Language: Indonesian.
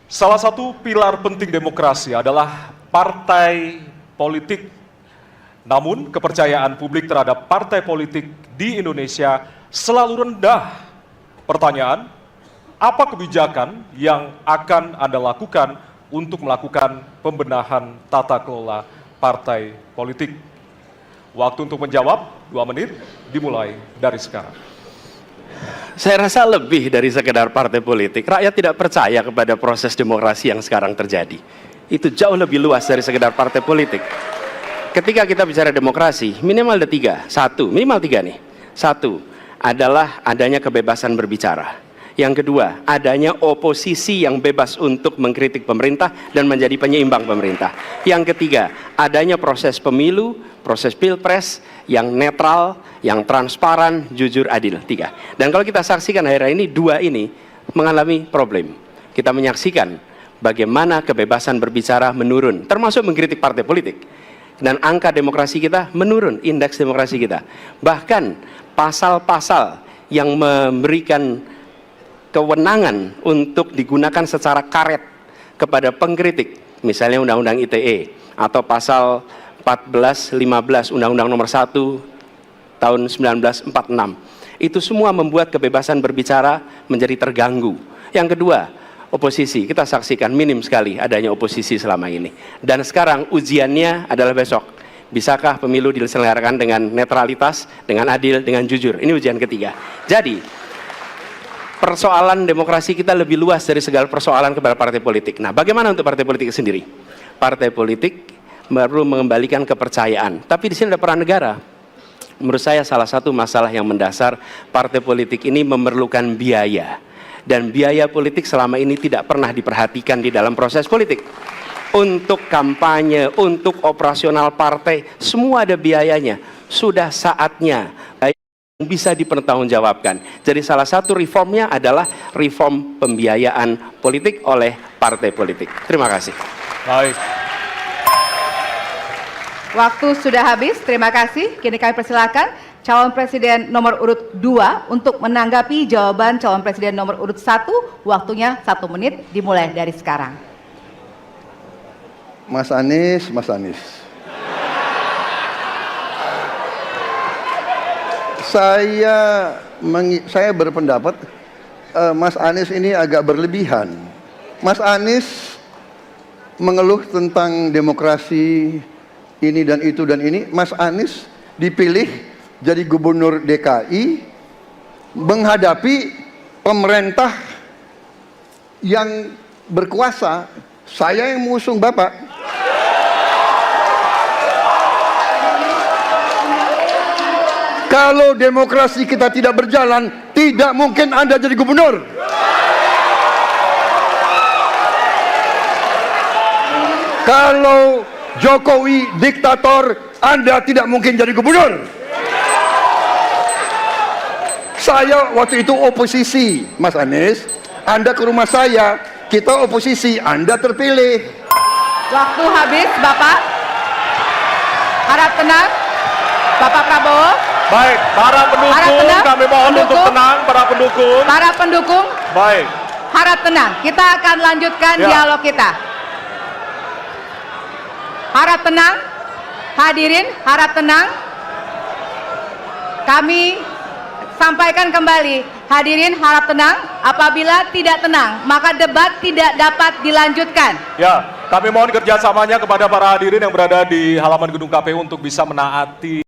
Salah satu pilar penting demokrasi adalah partai politik. Namun, kepercayaan publik terhadap partai politik di Indonesia selalu rendah. Pertanyaan, apa kebijakan yang akan Anda lakukan untuk melakukan pembenahan tata kelola partai politik? Waktu untuk menjawab 2 menit dimulai dari sekarang. Saya rasa lebih dari sekedar partai politik. Rakyat tidak percaya kepada proses demokrasi yang sekarang terjadi. Itu jauh lebih luas dari sekedar partai politik. Ketika kita bicara demokrasi, minimal ada 3. Minimal 3 nih. 1 adalah adanya kebebasan berbicara. Yang kedua, adanya oposisi yang bebas untuk mengkritik pemerintah dan menjadi penyeimbang pemerintah. Yang ketiga, adanya proses pemilu, proses pilpres yang netral, yang transparan, jujur, adil. 3. Dan kalau kita saksikan akhir-akhir ini, 2 ini mengalami problem. Kita menyaksikan bagaimana kebebasan berbicara menurun, termasuk mengkritik partai politik. Dan angka demokrasi kita menurun, indeks demokrasi kita. Bahkan pasal-pasal yang memberikan kewenangan untuk digunakan secara karet kepada pengkritik, misalnya Undang-Undang ITE atau pasal 14, 15 Undang-Undang Nomor 1 tahun 1946, itu semua membuat kebebasan berbicara menjadi terganggu. Yang kedua, oposisi, kita saksikan minim sekali adanya oposisi selama ini. Dan sekarang ujiannya adalah besok. Bisakah pemilu diselenggarakan dengan netralitas, dengan adil, dengan jujur? Ini ujian ketiga. Jadi, persoalan demokrasi kita lebih luas dari segala persoalan kepada partai politik. Nah, bagaimana untuk partai politik sendiri? Partai politik perlu mengembalikan kepercayaan. Tapi di sini ada peran negara. Menurut saya salah satu masalah yang mendasar partai politik ini memerlukan biaya. Dan biaya politik selama ini tidak pernah diperhatikan di dalam proses politik. Untuk kampanye, untuk operasional partai, semua ada biayanya. Sudah saatnya bisa dipertanggungjawabkan. Jadi salah satu reformnya adalah reform pembiayaan politik oleh partai politik. Terima kasih. Baik. Waktu sudah habis, terima kasih. Kini kami persilakan calon presiden nomor urut 2 untuk menanggapi jawaban calon presiden nomor urut 1. Waktunya 1 menit dimulai dari sekarang. Mas Anies. Saya berpendapat Mas Anies ini agak berlebihan. Mas Anies mengeluh tentang demokrasi ini dan itu dan ini. Mas Anies dipilih jadi gubernur DKI menghadapi pemerintah yang berkuasa. Saya yang mengusung Bapak. Kalau demokrasi kita tidak berjalan, tidak mungkin Anda jadi gubernur. Kalau Jokowi diktator, Anda tidak mungkin jadi gubernur. Saya waktu itu oposisi, Mas Anies. Anda ke rumah saya, kita oposisi, Anda terpilih. Waktu habis, Bapak. Harap tenang, Bapak Prabowo. Baik, para pendukung, kami mohon untuk tenang, para pendukung. Para pendukung, Baik. harap tenang. Kita akan lanjutkan dialog kita. Harap tenang, hadirin, harap tenang. Kami sampaikan kembali, hadirin harap tenang. Apabila tidak tenang, maka debat tidak dapat dilanjutkan. Ya, kami mohon kerjasamanya kepada para hadirin yang berada di halaman gedung KPU untuk bisa menaati